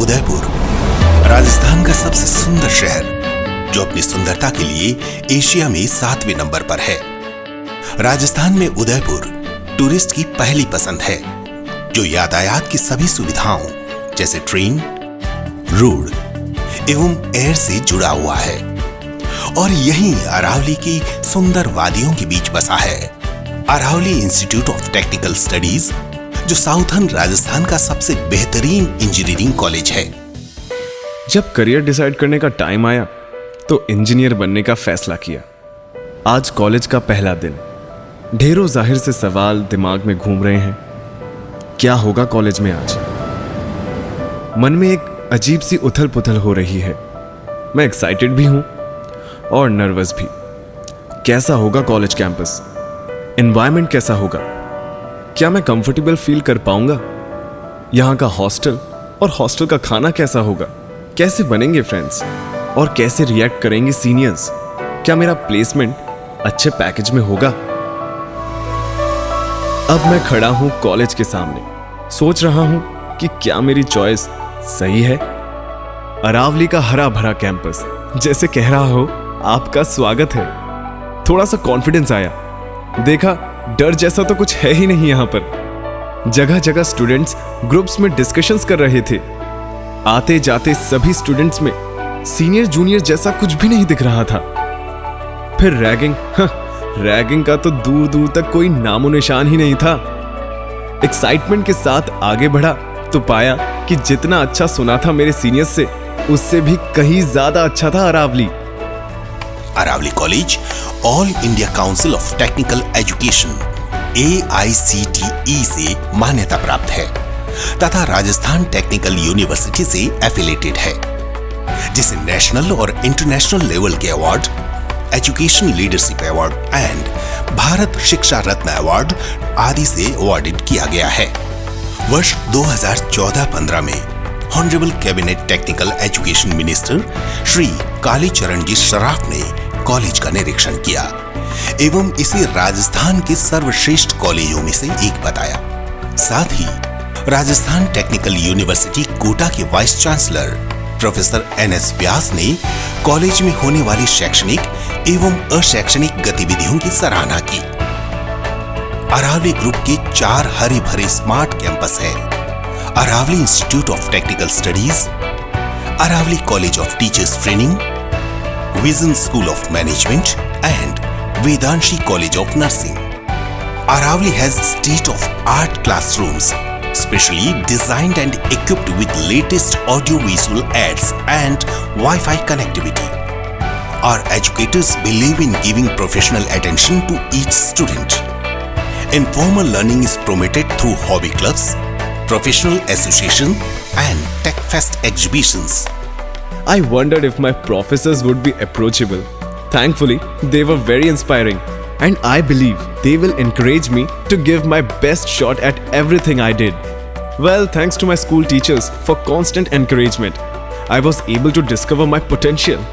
उदयपुर, राजस्थान का सबसे सुंदर शहर, जो अपनी सुंदरता के लिए एशिया में 7वें नंबर पर है। राजस्थान में उदयपुर टूरिस्ट की पहली पसंद है, जो यातायात की सभी सुविधाओं जैसे ट्रेन, रोड एवं एयर से जुड़ा हुआ है और यहीं अरावली की सुंदर वादियों के बीच बसा है Aravali institute of technical studies, जो साउथर्न राजस्थान का सबसे बेहतरीन इंजीनियरिंग कॉलेज है। जब करियर डिसाइड करने का टाइम आया तो इंजीनियर बनने का फैसला किया। आज कॉलेज का पहला दिन, ढेरों जाहिर से सवाल दिमाग में घूम रहे हैं। क्या होगा कॉलेज में आज? मन में एक अजीब सी उथल पुथल हो रही है। मैं एक्साइटेड भी हूं और नर्वस भी। कैसा होगा कॉलेज कैंपस? एनवायरनमेंट कैसा होगा? क्या मैं कंफर्टेबल फील कर पाऊंगा? यहां का हॉस्टल और हॉस्टल का खाना कैसा होगा? कैसे बनेंगे फ्रेंड्स और कैसे रिएक्ट करेंगे सीनियर्स? क्या मेरा प्लेसमेंट अच्छे पैकेज में होगा? अब मैं खड़ा हूं कॉलेज के सामने, सोच रहा हूं कि क्या मेरी चॉइस सही है। अरावली का हरा भरा कैंपस जैसे कह रहा हो आपका स्वागत है। थोड़ा सा कॉन्फिडेंस आया। देखा, डर जैसा तो कुछ है ही नहीं यहां पर। जगह जगह स्टूडेंट्स ग्रुप्स में डिस्कशंस कर रहे थे। आते जाते सभी स्टूडेंट्स में सीनियर जूनियर जैसा कुछ भी नहीं दिख रहा था। फिर रैगिंग, रैगिंग का तो दूर दूर तक कोई नामो निशान ही नहीं था। एक्साइटमेंट के साथ आगे बढ़ा तो पाया कि जितना अच्छा सुना था मेरे सीनियर्स से, उससे भी कहीं ज्यादा अच्छा था Aravali. Aravali college all India council of technical education AICTE से मान्यता प्राप्त है तथा राजस्थान टेक्निकल यूनिवर्सिटी से एफिलेटेड है, जिसे नेशनल और इंटरनेशनल लेवल के award, education leadership award and Bharat Shiksha Ratna award आदि से अवार्डेड किया गया है। वर्ष 2014-15 में honourable cabinet technical education minister Shri Kalicharan ji Saraf ने कॉलेज का निरीक्षण किया एवं इसे राजस्थान के सर्वश्रेष्ठ कॉलेजों में से एक बताया। साथ ही राजस्थान टेक्निकल यूनिवर्सिटी कोटा के वाइस चांसलर प्रोफेसर NS व्यास ने कॉलेज में होने वाली शैक्षणिक एवं अशैक्षणिक गतिविधियों की सराहना की। अरावली ग्रुप के 4 हरे भरे स्मार्ट कैंपस हैं: Aravali institute of technical studies, Aravali college of teachers training, vision school of management and Vedanshi college of nursing. Aravali has state-of-art classrooms, specially designed and equipped with latest audio-visual aids and Wi-Fi connectivity. Our educators believe in giving professional attention to each student. Informal learning is promoted through hobby clubs, professional association and tech fest exhibitions. I wondered if my professors would be approachable. Thankfully, they were very inspiring. And I believe they will encourage me to give my best shot at everything I did. Well, thanks to my school teachers for constant encouragement, I was able to discover my potential.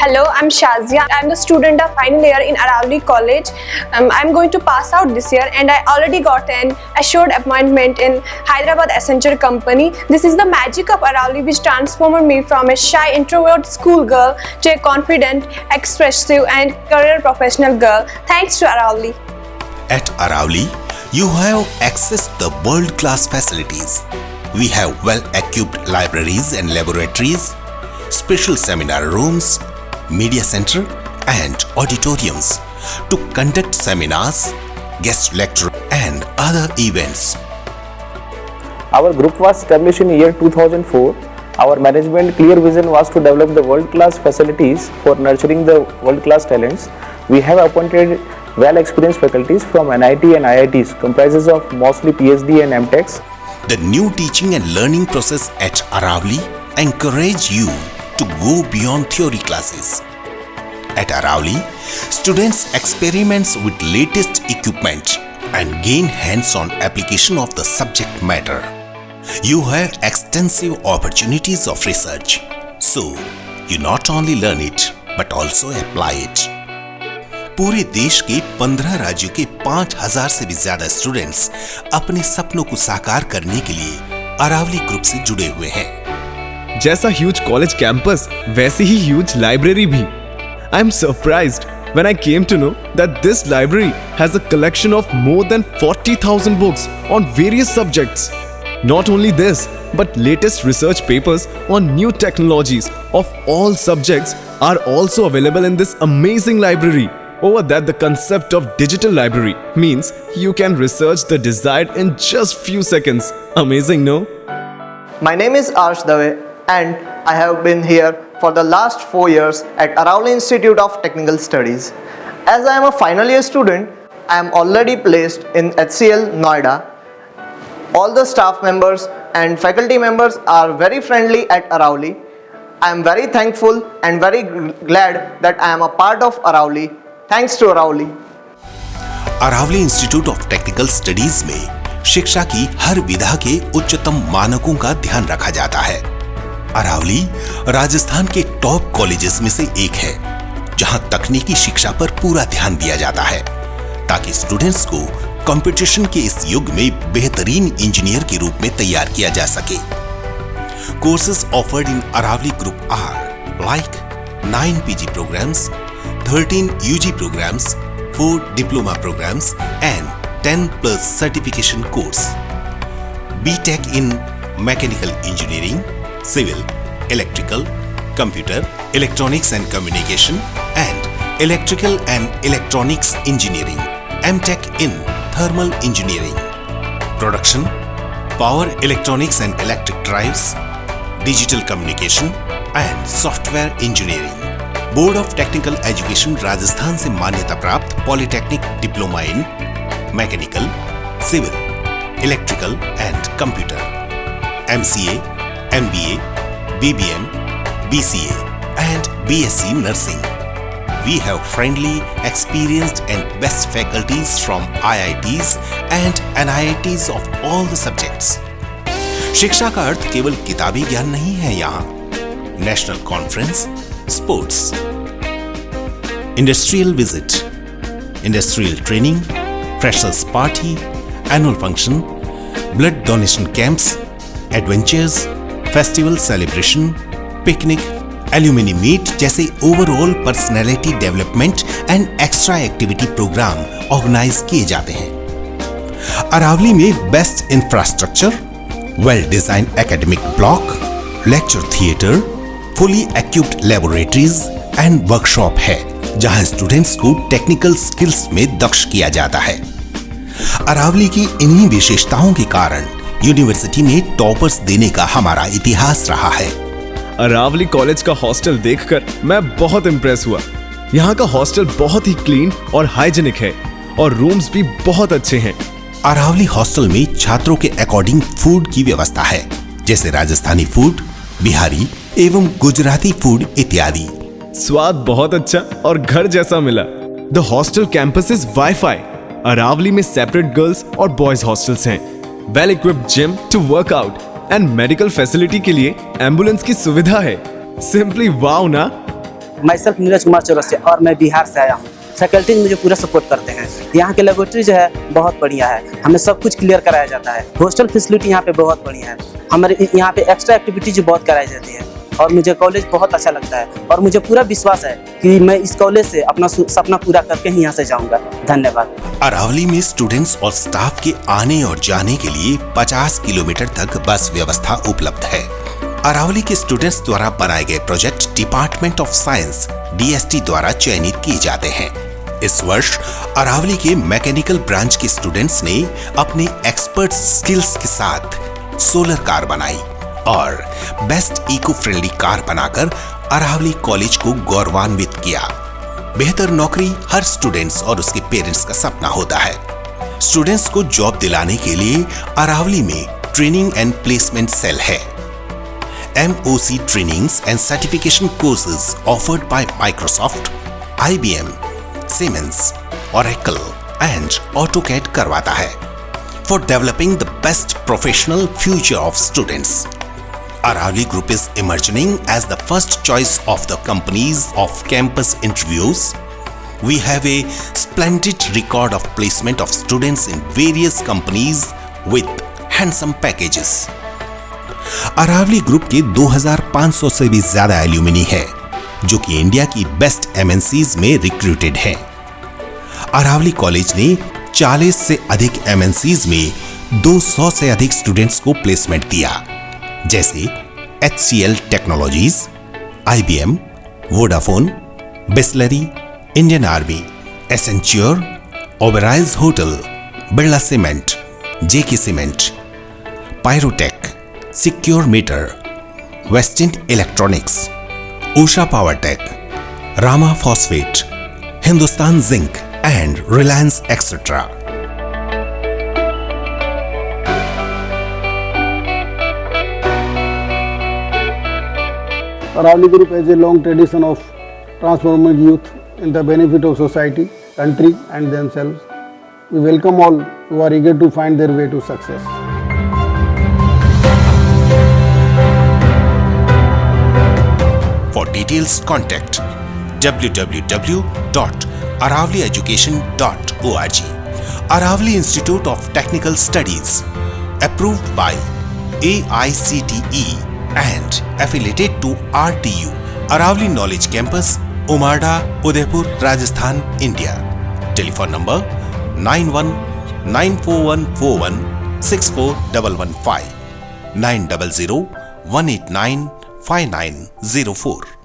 Hello, I'm Shazia. I'm the student of final year in Aravali College. I'm going to pass out this year and I already got an assured appointment in Hyderabad Accenture company. This is the magic of Aravali which transformed me from a shy introvert schoolgirl to a confident, expressive and career professional girl. Thanks to Aravali. At Aravali, you have access to the world-class facilities. We have well-equipped libraries and laboratories, special seminar rooms, media center and auditoriums to conduct seminars, guest lecture and other events. Our group was established in year 2004. Our management clear vision was to develop the world-class facilities for nurturing the world-class talents. We have appointed well-experienced faculties from NIT and IITs, comprises of mostly PhD and MTechs. The new teaching and learning process at Aravali encourage you to go beyond theory classes. At Aravali, students experiments with latest equipment and gain hands-on application of the subject matter. You have extensive opportunities of research, so you not only learn it but also apply it. पूरे देश के 15 राज्यों के 5000 से भी ज्यादा students अपने सपनों को साकार करने के लिए अरावली ग्रुप से जुड़े हुए हैं। जैसा ह्यूज कॉलेज कैंपस वैसी ही ह्यूज लाइब्रेरी भी। I am surprised when I came to know that this library has a collection of more than 40,000 books on various subjects. Not only this, but latest research papers on new technologies of all subjects are also available in this amazing library. Over that, the concept of digital library means you can research the desired in just few seconds. Amazing, no? My name is Arsh Dave and I have been here for the last 4 years at Aravalli Institute of Technical Studies. As I am a final year student, I am already placed in HCL Noida. All the staff members and faculty members are very friendly at Aravalli. I am very thankful and very glad that I am a part of Aravalli. Thanks to Aravalli. Aravali institute of technical studies में शिक्षा की हर विधा के उच्चतम मानकों का ध्यान रखा जाता है। अरावली राजस्थान के टॉप कॉलेजेस में से एक है जहां तकनीकी शिक्षा पर पूरा ध्यान दिया जाता है ताकि स्टूडेंट्स को कंपटीशन के इस युग में बेहतरीन इंजीनियर के रूप में तैयार किया जा सके। Courses offered in Aravali group are like 9 PG programs, 13 UG programs, 4 diploma programs and 10+ certification course. BTech in mechanical engineering, civil, electrical, computer, electronics and communication, and electrical and electronics engineering. MTech in thermal engineering, production, power electronics and electric drives, digital communication and software engineering. Board of technical education Rajasthan से मान्यता प्राप्त polytechnic diploma in mechanical, civil, electrical and computer, MCA, MBA, BBM, BCA and BSc Nursing. We have friendly, experienced and best faculties from IITs and NIITs of all the subjects. शिक्षा का अर्थ केवल किताबी ज्ञान नहीं है यहाँ। National conference, sports, industrial visit, industrial training, freshers party, annual function, blood donation camps, adventures, festival celebration, picnic, alumni meet जैसे overall personality development and extra activity programme organise किए जाते हैं। अरावली में best infrastructure, well design academic block, lecture theatre, fully equipped laboratories and workshop है जहां students को technical skills में दक्ष किया जाता है। अरावली की इन्हीं विशेषताओं के कारण यूनिवर्सिटी में टॉपर्स देने का हमारा इतिहास रहा है। अरावली कॉलेज का हॉस्टल देखकर मैं बहुत इंप्रेस हुआ। यहाँ का हॉस्टल बहुत ही क्लीन और हाइजीनिक है और रूम्स भी बहुत अच्छे हैं। अरावली हॉस्टल में छात्रों के अकॉर्डिंग फूड की व्यवस्था है जैसे राजस्थानी फूड, बिहारी एवं गुजराती फूड इत्यादि। स्वाद बहुत अच्छा और घर जैसा मिला। The hostel campus is wifi. Aravali में सेपरेट गर्ल्स और बॉयज हॉस्टल्स हैं। Well equipped gym to work out and medical facility के लिए एम्बुलेंस की सुविधा है। सिंपली वाव ना। मैं सेल्फ नीरज कुमार चौरसिया और मैं बिहार से आया हूँ। फैकल्टीज मुझे पूरा सपोर्ट करते हैं। यहाँ के लेबोरेटरी जो है बहुत बढ़िया है। हमें सब कुछ क्लियर कराया जाता है। हॉस्टल फैसिलिटी यहाँ पे बहुत बढ़िया है। हमारे यहाँ पे एक्स्ट्रा एक्टिविटीज बहुत कराई जाती है और मुझे कॉलेज बहुत अच्छा लगता है और मुझे पूरा विश्वास है कि मैं इस कॉलेज से अपना सपना पूरा करके ही यहाँ से जाऊँगा। धन्यवाद। अरावली में स्टूडेंट्स और स्टाफ के आने और जाने के लिए 50 किलोमीटर तक बस व्यवस्था उपलब्ध है। अरावली के स्टूडेंट्स द्वारा बनाए गए project department of science DST द्वारा चयनित किए जाते हैं। इस वर्ष अरावली के मैकेनिकल ब्रांच के स्टूडेंट्स ने अपने एक्सपर्ट स्किल्स के साथ सोलर कार बनाई और बेस्ट इको फ्रेंडली कार बनाकर अरावली कॉलेज को गौरवान्वित किया। बेहतर नौकरी हर स्टूडेंट्स और उसके पेरेंट्स का सपना होता है। स्टूडेंट्स को जॉब दिलाने के लिए अरावली में ट्रेनिंग एंड प्लेसमेंट सेल है। MOC trainings and certification courses offered by Microsoft, IBM, Siemens, Oracle and AutoCAD करवाता है for developing the best professional future of students. Aravali Group is emerging as the first choice of the companies of campus interviews. We have a splendid record of placement of students in various companies with handsome packages. Aravali group के 2500 से भी ज्यादा alumni है, जो कि India की best MNCs में recruited हैं। अरावली कॉलेज ने 40 से अधिक एमएनसीज में 200 से अधिक स्टूडेंट्स को प्लेसमेंट दिया, जैसे HCL technologies, IBM, Vodafone, Bisleri, Indian army, Accenture, Oberoi's hotel, Birla cement, JK cement, Pyrotech, secure meter, Weston electronics, Usha Powertek, Rama phosphate, Hindustan zinc and Reliance etcetera. Aravali Group has a long tradition of transforming youth in the benefit of society, country and themselves. We welcome all who are eager to find their way to success. For details, contact www.aravlieeducation.org. Aravali Institute of Technical Studies, approved by AICTE and affiliated to RTU, Aravali Knowledge Campus, Umarda, Udaipur, Rajasthan, India. Telephone number 919414164115 900 189 5904.